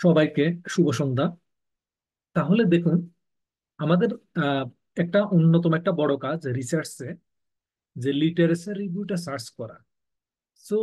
সবাইকে শুভ সন্ধ্যা। তাহলে দেখুন, আমাদের আহ, একটা অন্যতম একটা বড় কাজ রিসার্চে যে লিটারেচার রিভিউটা সার্চ করা। সো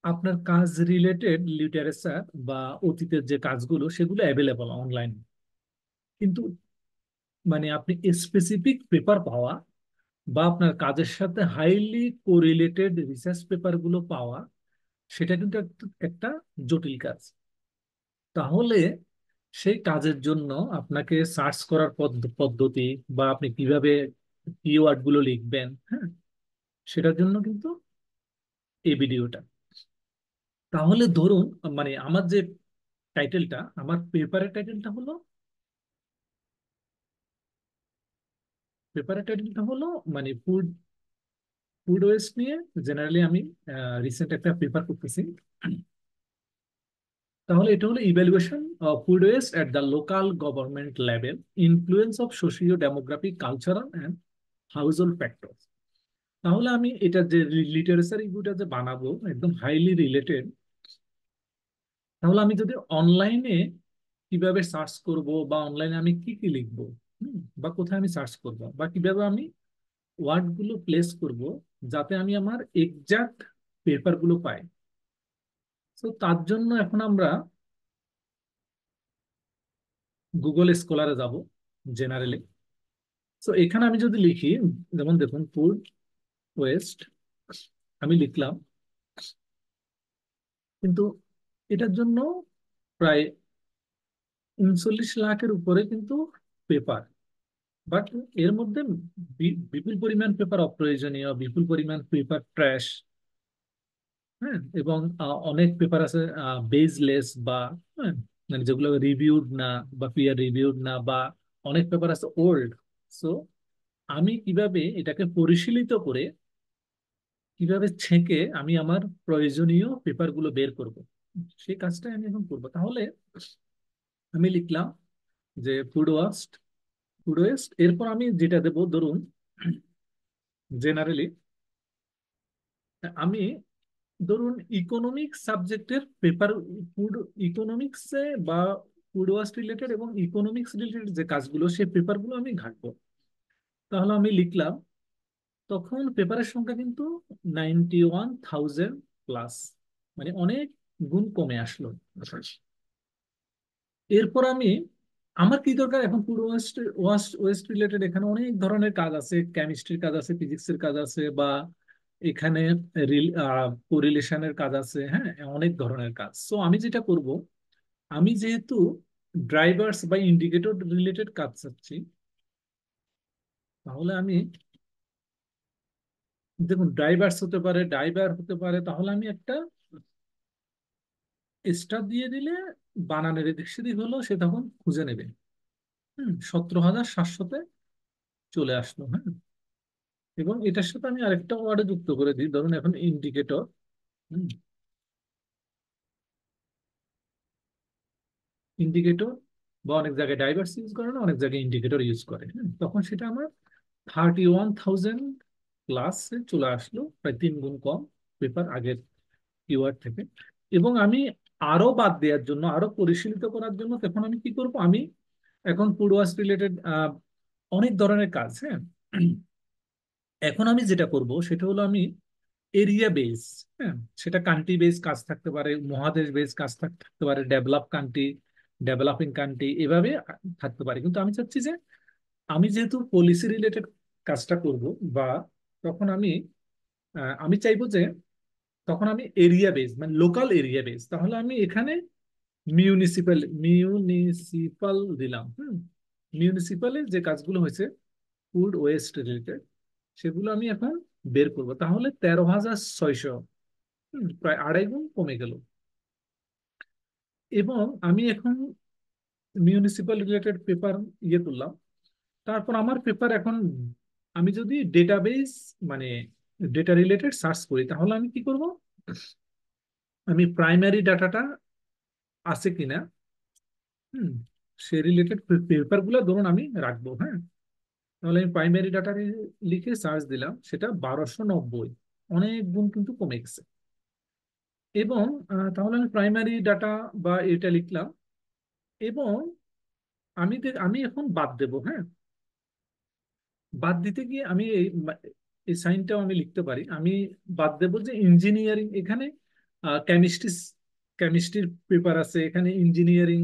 আপনার কাজ রিলেটেড লিটারেচার বা অতীতের যে কাজগুলো সেগুলো অ্যাভেলেবল অনলাইন, কিন্তু আপনি স্পেসিফিক পেপার পাওয়া বা আপনার কাজের সাথে হাইলি কোরিলেটেড রিসার্চ পেপার গুলো পাওয়া, সেটা কিন্তু একটা জটিল কাজ। তাহলে সেই কাজের জন্য আপনাকে সার্চ করার পদ্ধতি বা আপনি কিভাবে কিওয়ার্ড গুলো লিখবেন, হ্যাঁ, সেটার জন্য কিন্তু এই ভিডিওটা। তাহলে ধরুন, আমার যে টাইটেলটা, আমার পেপারের টাইটেলটা হলো ফুড ফুড ওয়েস্ট নিয়ে। জেনারেলি আমি রিসেন্ট একটা পেপার করতেছি। তাহলে এটা হলো evaluation of food waste at the local government level, influence of socio demographic cultural and household factor. তাহলে আমি এটা যে লিটারেচার রিভিউটা যে বানাবো একদম হাইলি রিলেটেড, তাহলে আমি যদি অনলাইনে কিভাবে সার্চ করব বা অনলাইনে আমি কি কি লিখবো, বা কোথায় আমি সার্চ করব বা কিভাবে আমি ওয়ার্ড গুলো প্লেস করব যাতে আমি আমার এক্সাক্ট পেপার গুলো পাই। তো তার জন্য এখন আমরা গুগল স্কলারে যাব জেনারেলি। তো এখানে আমি যদি লিখি, যেমন দেখুন ফুড ওয়েস্ট, আমি লিখলাম, কিন্তু এটার জন্য প্রায় 39 লাখের উপরে কিন্তু পেপার। বাট এর মধ্যে বিপুল পরিমাণ পেপার অপ্রয়োজনীয়, বিপুল পরিমাণ পেপার ট্র্যাশ, হ্যাঁ, এবং অনেক পেপার আছে বেজলেস বা, হ্যাঁ, যেগুলো রিভিউড না বা পিয়ার রিভিউড না, বা অনেক পেপার আছে ওল্ড। সো আমি কিভাবে এটাকে পরিশীলিত করে, কিভাবে ছেঁকে আমি আমার প্রয়োজনীয় পেপার গুলো বের করব, সেই কাজটাই আমি এখন করবো। তাহলে আমি লিখলাম যে ফুড ওয়েস্ট, এরপর আমি যেটা দেবো, ধরুন জেনারেলি আমি, ধরুন ইকোনমিক্স সাবজেক্টের পেপার, ফুড ইকোনমিক্সে বা ফুড ওয়াস্ট রিলেটেড এবং ইকোনমিক্স রিলেটেড যে কাজগুলো সেই পেপারগুলো আমি ঘাঁটবো। তাহলে আমি লিখলাম, তখন পেপারের সংখ্যা কিন্তু 91,000 প্লাস, অনেক গুণ কমে আসলো। এরপর আমি, আমার কি দরকার এখন, food waste waste waste related এখানে অনেক ধরনের কাজ আছে, কেমিস্ট্রির কাজ আছে, ফিজিক্সের কাজ আছে, বা এখানে কোরিলেশনের কাজ আছে, হ্যাঁ, অনেক ধরনের কাজ। সো আমি যেটা করব, আমি যেহেতু ড্রাইভার্স বা ইন্ডিকেটর রিলেটেড কাজ চাচ্ছি, তাহলে আমি, দেখুন ড্রাইভার্স হতে পারে, ড্রাইভার হতে পারে, তাহলে আমি একটা স্টার দিয়ে দিলে বানানের এদিক সেদিক হলো, সে তখন খুঁজে নেবে। 17,700-তে চলে আসলো, হ্যাঁ। এবং এটার সাথে আমি আরেকটা ওয়ার্ডে যুক্ত করে দিই, ধরুন এখন ইন্ডিকেটর। ইন্ডিকেটর বা অনেক জায়গায় ডাইভার্স ইউজ করে না, অনেক জায়গায় ইন্ডিকেটর ইউজ করে, হ্যাঁ, তখন সেটা আমার 31,000 প্লাসে চলে আসলো, প্রায় 3 গুণ কম পেপার আগের কিওয়ার্ড থেকে। এবং আমি আরো বাদ দেওয়ার জন্য, আরো পরিশীলিত করার জন্য, তখন আমি কি করব, আমি এখন পূর্বাস রিলেটেড অনেক ধরনের কাজ, হ্যাঁ, এখন আমি যেটা করব সেটা হলো আমি এরিয়া বেস, হ্যাঁ, সেটা কান্ট্রি বেস কাজ থাকতে পারে, মহাদেশ বেস কাজ থাকতে পারে, ডেভেলপ কান্ট্রি, ডেভেলপিং কান্ট্রি, এভাবে থাকতে পারে। কিন্তু আমি চাচ্ছি যে আমি যেহেতু পলিসি রিলেটেড কাজটা করব, বা তখন আমি চাইবো যে তখন আমি area base, local area base, তাহলে আমি এখানে মিউনিসিপাল মিউনিসিপাল দিলাম। মিউনিসিপালের যে কাজগুলো হয়েছে ফুড ওয়েস্ট রিলেটেড, সেগুলো আমি এখন বের করব। তাহলে 13,600, প্রায় 2.5 গুণ কমে গেল। এবং আমি এখন মিউনিসিপাল রিলেটেড পেপার ইয়ে করলাম। তারপর আমার পেপার এখন, আমি যদি ডেটাবেস, মানে ডেটা রিলেটেড সার্চ করি, তাহলে আমি কি করব, আমি প্রাইমারি ডাটাটা আছে কিনা, হুম, সে রিলেটেড পেপার গুলো ধরুন আমি রাখবো, হ্যাঁ। তাহলে আমি প্রাইমারি ডাটা লিখে সার্চ দিলাম, সেটা 1290, অনেক গুণ কিন্তু কমে গেছে। এবং তাহলে আমি প্রাইমারি ডাটা বা এটা লিখলাম, এবং আমি এখন বাদ দেব, হ্যাঁ। বাদ দিতে গিয়ে আমি এই সাইনটাও আমি লিখতে পারি। আমি বাদ দেব যে ইঞ্জিনিয়ারিং, এখানে কেমিস্ট্রি কেমিস্ট্রির পেপার আছে, এখানে ইঞ্জিনিয়ারিং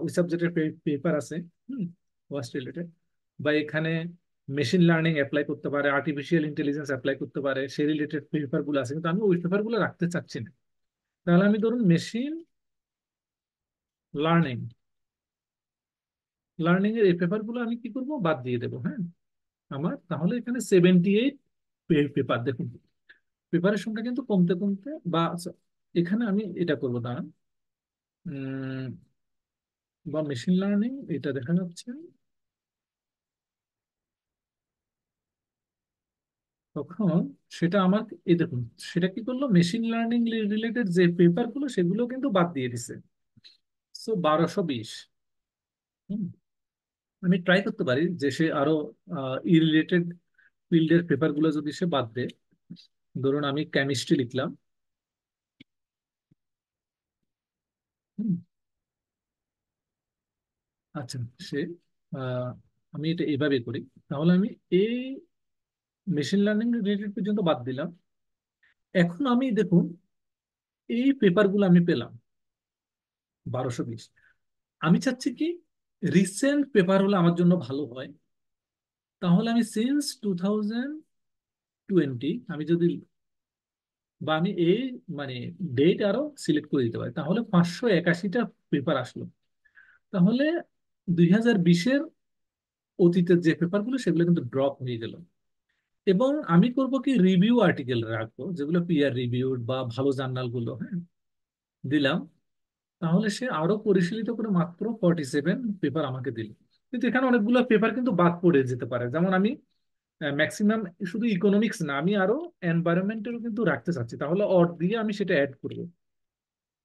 ওই সাবজেক্টের পেপার আছে, হুম, ওয়াস রিলেটেড। বা এখানে মেশিন লার্নিং অ্যাপ্লাই করতে পারে, আর্টিফিশিয়াল ইন্টেলিজেন্স অ্যাপ্লাই করতে পারে, সে রিলেটেড পেপার গুলো আছে, কিন্তু আমি ওই পেপার গুলো রাখতে চাচ্ছি না। তাহলে আমি ধরুন মেশিন লার্নিং লার্নিং এর এই পেপার গুলো আমি কি করব, বাদ দিয়ে দেবো, হ্যাঁ। আমার তাহলে এখানে 78 পেপার, দেখুন পেপারের সংখ্যা কিন্তু কমতে কমতে, বা আচ্ছা, এখানে আমি এটা করবো, দাঁড়ান। উম, বা মেশিন লার্নিং এটা দেখা যাচ্ছে, তখন সেটা আমার, এই দেখুন, সেটা কি করলো, মেশিন লার্নিং রিলেটেড যে পেপার গুলো সেগুলো কিন্তু বাদ দিয়ে দিছে। সো 1220। আমি ট্রাই করতে পারি যে সে আরো ই রিলেটেড ফিল্ডের পেপার গুলো যদি সে বাদ দেয়। ধরুন আমি কেমিস্ট্রি লিখলাম, হুম, আচ্ছা, সে আহ, আমি এটা এইভাবে করি। তাহলে আমি এই মেশিন লার্নিং রিলেটেড পর্যন্ত বাদ দিলাম। এখন আমি দেখুন এই পেপারগুলো আমি পেলাম 1220। আমি চাচ্ছি কি, রিসেন্ট পেপার হলে আমার জন্য ভালো হয়। তাহলে আমি সিন্স 2020, আমি যদি, বা আমি এই মানে ডেট আরো সিলেক্ট করে দিতে পারি, তাহলে 581টা পেপার আসলো। তাহলে 2020-এর অতীতের যে পেপারগুলো সেগুলো কিন্তু ড্রপ হয়ে গেল। এবং আমি করব কি, রিভিউ আর্টিকেল রাখবো যেগুলো পিয়ার রিভিউড বা ভালো জার্নাল গুলো, হ্যাঁ, দিলাম। তাহলে সে আরো পরিশীলিত করে মাত্র 47 পেপার আমাকে দিল। কিন্তু এখানে অনেকগুলো পেপার কিন্তু বাদ পড়ে যেতে পারে, যেমন আমি ম্যাক্সিমাম শুধু ইকোনমিক্স না, আমি আরো এনভায়রনমেন্টাল কিন্তু রাখতে চাচ্ছি, তাহলে অর দিয়ে আমি সেটা অ্যাড করবো।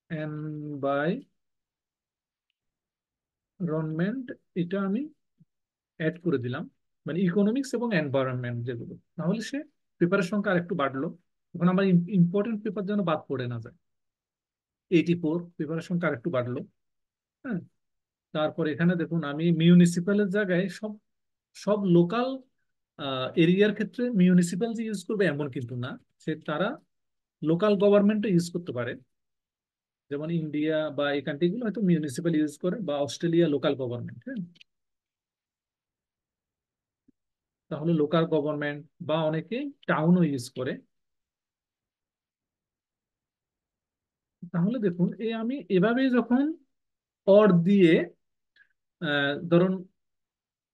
এনভায়রনমেন্ট, এটা আমি অ্যাড করে দিলাম, মানে ইকোনমিক্স এবং এনভায়রনমেন্ট যেগুলো, তাহলে সে পেপারের সংখ্যা আরেকটু বাড়লো। এখন আমার ইম্পর্টেন্ট পেপার যেন বাদ পড়ে না যায়। 84 পেপারের সংখ্যা আরেকটু বাড়লো, হ্যাঁ। তারপর এখানে দেখুন আমি মিউনিসিপ্যালের জায়গায় সব সব লোকাল এরিয়ার ক্ষেত্রে মিউনিসিপ্যাল যে ইউজ করবে এমন কিন্তু না, সে তারা লোকাল গভর্নমেন্টও ইউজ করতে পারে। যেমন ইন্ডিয়া বা এই কান্ট্রিগুলো হয়তো মিউনিসিপ্যাল ইউজ করে, বা অস্ট্রেলিয়া লোকাল গভর্নমেন্ট, হ্যাঁ। তাহলে লোকাল গভর্নমেন্ট বা অনেকে টাউনও ইউজ করে। তাহলে দেখুন এই আমি এভাবে যখন অর দিয়ে, ধরুন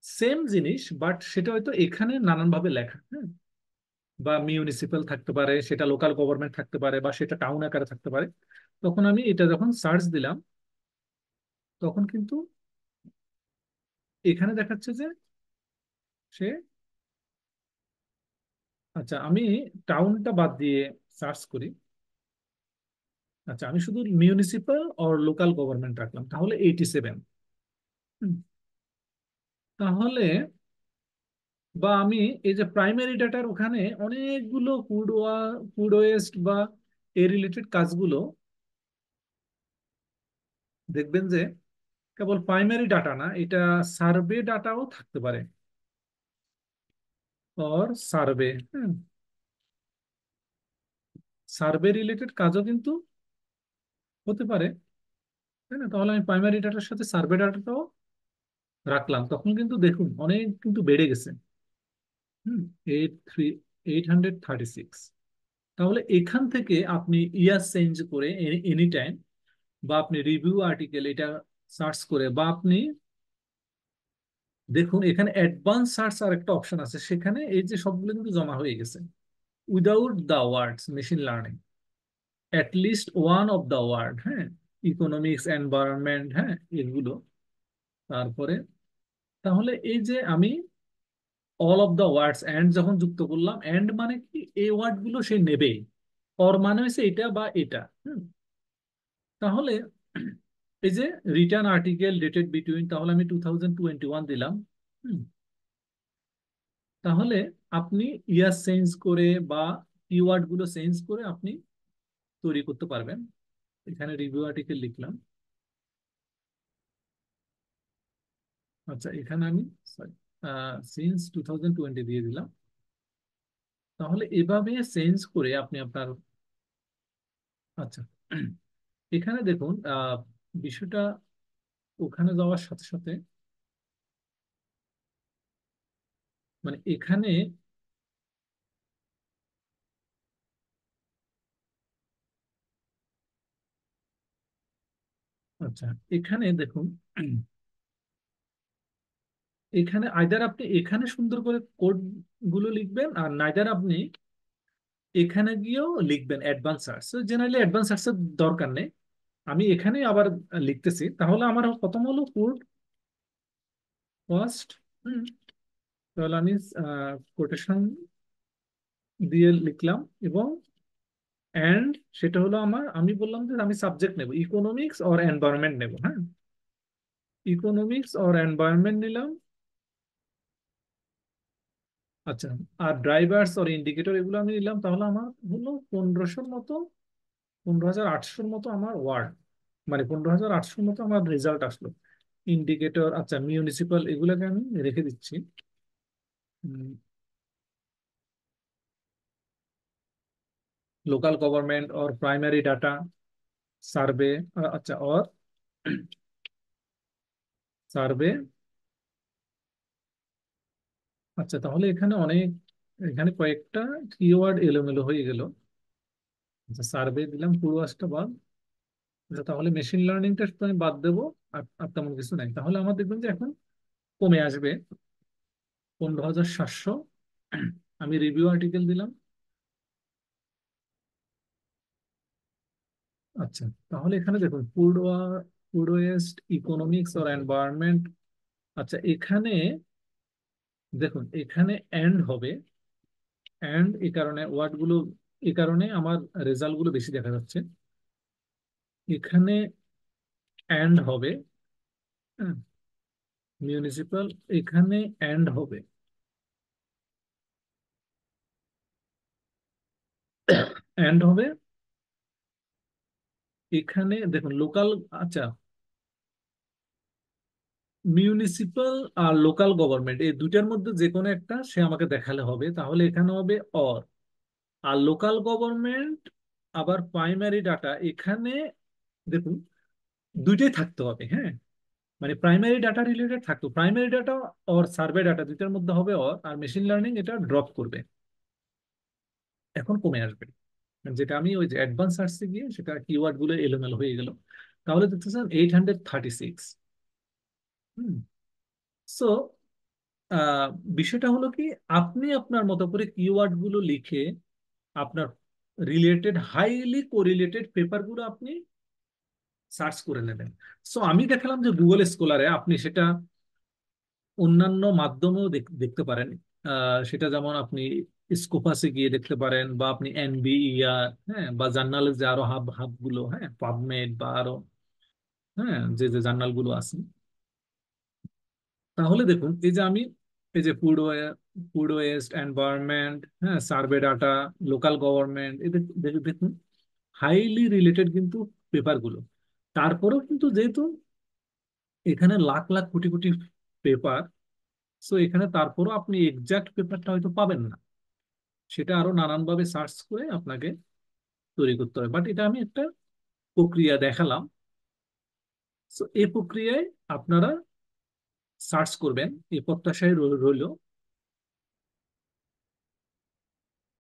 সেম জিনিস বাট সেটা হয়তো এখানে নানান ভাবে লেখা, হ্যাঁ। বা মিউনিসিপ্যাল থাকতে পারে, সেটা লোকাল গভর্নমেন্ট থাকতে পারে, বা সেটা টাউন আকারে থাকতে পারে। তখন আমি এটা যখন সার্চ দিলাম, তখন কিন্তু এখানে দেখাচ্ছে যে সে, আচ্ছা আমি টাউনটা বাদ দিয়ে সার্চ করি। আচ্ছা আমি শুধু মিউনিসিপ্যাল অর লোকাল গভর্নমেন্ট রাখলাম, তাহলে 87। তাহলে, বা আমি এই যে প্রাইমারি ডাটার ওখানে অনেকগুলো ফুড ওয়েস্ট বা এ রিলেটেড কাজগুলো, দেখবেন যে কেবল প্রাইমারি ডাটা না, এটা সার্ভে ডাটাও থাকতে পারে, অর সার্ভে, সার্ভে রিলেটেড কাজও কিন্তু হতে পারে, তাই না? তাহলে আমি প্রাইমারি ডাটার সাথে সার্ভে ডাটাটাও রাখলাম, তখন কিন্তু দেখুন অনেক কিন্তু বেড়ে গেছে। 836। তাহলে এখান থেকে আপনি ইয়ার চেঞ্জ করে এনি টাইম, বা আপনি রিভিউ আর্টিকেল এটা সার্চ করে, বা আপনি দেখুন এখানে অ্যাডভান্স সার্চ আর একটা অপশন আছে, সেখানে এই যে সবগুলো কিন্তু জমা হয়ে গেছে, without the words machine learning, at least one of the word, হ্যাঁ, ইকোনমিক্স, এনভায়রনমেন্ট, হ্যাঁ, এগুলো। তারপরে তাহলে এই যে আমি all of the words and যখন যুক্ত করলাম, এন্ড মানে কি, এই ওয়ার্ড গুলো সে নেবে, অর মানে হচ্ছে এটা বা এটা, তাহলে এই যে রিটার্ন আর্টিকেল ডেটেড বিটুইন, তাহলে আমি 2021 দিলাম, হুম, তাহলে আপনি ইয়ার চেঞ্জ করে বা কিওয়ার্ড গুলো চেঞ্জ করে আপনি তৈরি করতে পারবেন। এখানে রিভিউ আর্টিকেল লিখলাম, আচ্ছা, এখানে আমি সিন্স 2020 দিয়ে দিলাম। তাহলে এভাবে চেঞ্জ করে আপনি আপনার, আচ্ছা, এখানে দেখুন বিষয়টা ওখানে যাওয়ার সাথে সাথে, মানে এখানে, আচ্ছা, এখানে দেখুন, এখানে আইদার আপনি এখানে সুন্দর করে কোড গুলো লিখবেন, আর নাইদার আপনি এখানে গিয়েও লিখবেন অ্যাডভান্স সার্চ। জেনারেলি অ্যাডভান্স সার্চের দরকার নেই, আমি এখানে আবার লিখতেছি। তাহলে আমার প্রথম হলো ফুড ফার্স্ট, তাহলে আমি কোটেশন দিয়ে লিখলাম, এবং এন্ড সেটা হলো আমার, আমি বললাম যে আমি সাবজেক্ট নেব ইকোনমিক্স অর এনভায়রনমেন্ট নেব, হ্যাঁ, ইকোনমিক্স অর এনভায়রনমেন্ট নিলাম। আচ্ছা, আর ড্রাইভার্স অর ইন্ডিকেটর এগুলো আমি নিলাম, তাহলে আমার হলো 1500-র মতো, 15,800-র মতো আমার ওয়ার্ড, মানে 15,800-র মতো আমার রেজাল্ট আসলো। ইন্ডিকেটর, আচ্ছা, মিউনিসিপাল এগুলোকে আমি রেখে দিচ্ছি। Local government or primary data survey, আচ্ছা, অর সার্ভে। আচ্ছা, তাহলে এখানে অনেক, এখানে কয়েকটা কিওয়ার্ড এলোমেলো হয়ে গেল। আচ্ছা, সার্ভে দিলাম, পূর্বাসটা বাদ। আচ্ছা, তাহলে মেশিন লার্নিংটা শুধু আমি বাদ দেবো, আর তেমন কিছু নাই। তাহলে আমার দেখবেন যে এখন কমে আসবে 15,700। আমি রিভিউ আর্টিকেল দিলাম। আচ্ছা, তাহলে এখানে দেখুন ফুড, ফুড ওয়েস্ট, ইকোনমিক্স আর এনভায়রনমেন্ট। আচ্ছা, এখানে দেখুন, এখানে এন্ড হবে, এন্ড এই কারণে ওয়ার্ড গুলো, এই কারণে আমার রেজাল্ট গুলো বেশি দেখা যাচ্ছে। এখানে এন্ড হবে, মিউনিসিপাল, এখানে এন্ড হবে, এন্ড হবে এখানে দেখুন লোকাল। আচ্ছা, মিউনিসিপাল আর লোকাল গভর্নমেন্ট এই দুইটার মধ্যে যে কোনো একটা সে আমাকে দেখালে হবে, তাহলে এখানে হবে অর। আর লোকাল গভর্নমেন্ট আবার প্রাইমারি ডাটা, এখানে দেখুন দুইটাই থাকতে হবে, হ্যাঁ, মানে প্রাইমারি ডাটা রিলেটেড থাকতো, প্রাইমারি ডাটা আর সার্ভে ডাটা দুইটার মধ্যে হবে অর, আর মেশিন লার্নিং এটা ড্রপ করবে, এখন কমে আসবে। যেটা আমি ওই যে অ্যাডভান্স সার্চে গিয়ে সেটা কিওয়ার্ড গুলো এলোমেলো হয়ে গেল। তাহলে দেখতেছেন 836। হুম। সো বিষয়টা হলো কি, আপনি আপনার মতো করে কিওয়ার্ড গুলো লিখে আপনার রিলেটেড, হাইলি কোরিলেটেড পেপার গুলো আপনি সার্চ করে নেবেন। সো আমি দেখালাম যে গুগল স্কলারে আপনি সেটা অন্যান্য মাধ্যমেও দেখতে পারেন। সেটা যেমন আপনি স্কোপাসে গিয়ে দেখতে পারেন, বা আপনি এনবিইআর, হ্যাঁ, বা জার্নালের যে আরো হাব হাব গুলো, হ্যাঁ, পাবমেড বা আরো, হ্যাঁ, যে যে জার্নাল গুলো আছে। তাহলে দেখুন এই যে আমি, এই যে ফুড, ফুড ওয়েস্ট, এনভায়রনমেন্ট, হ্যাঁ, সার্ভে ডাটা, লোকাল গভর্নমেন্ট, এদের দেখুন হাইলি রিলেটেড কিন্তু পেপার গুলো। তারপরেও কিন্তু যেহেতু এখানে লাখ লাখ কোটি কোটি পেপার, সো এখানে তারপরও আপনি এক্সাক্ট পেপারটা হয়তো পাবেন না, সেটা আরো নানান ভাবে সার্চ করে আপনাকে তৈরি করতে হবে। বাট এটা আমি একটা প্রক্রিয়া দেখালাম। সো এই প্রক্রিয়ায় আপনারা সার্চ করবেন, এই প্রত্যাশায় রইল।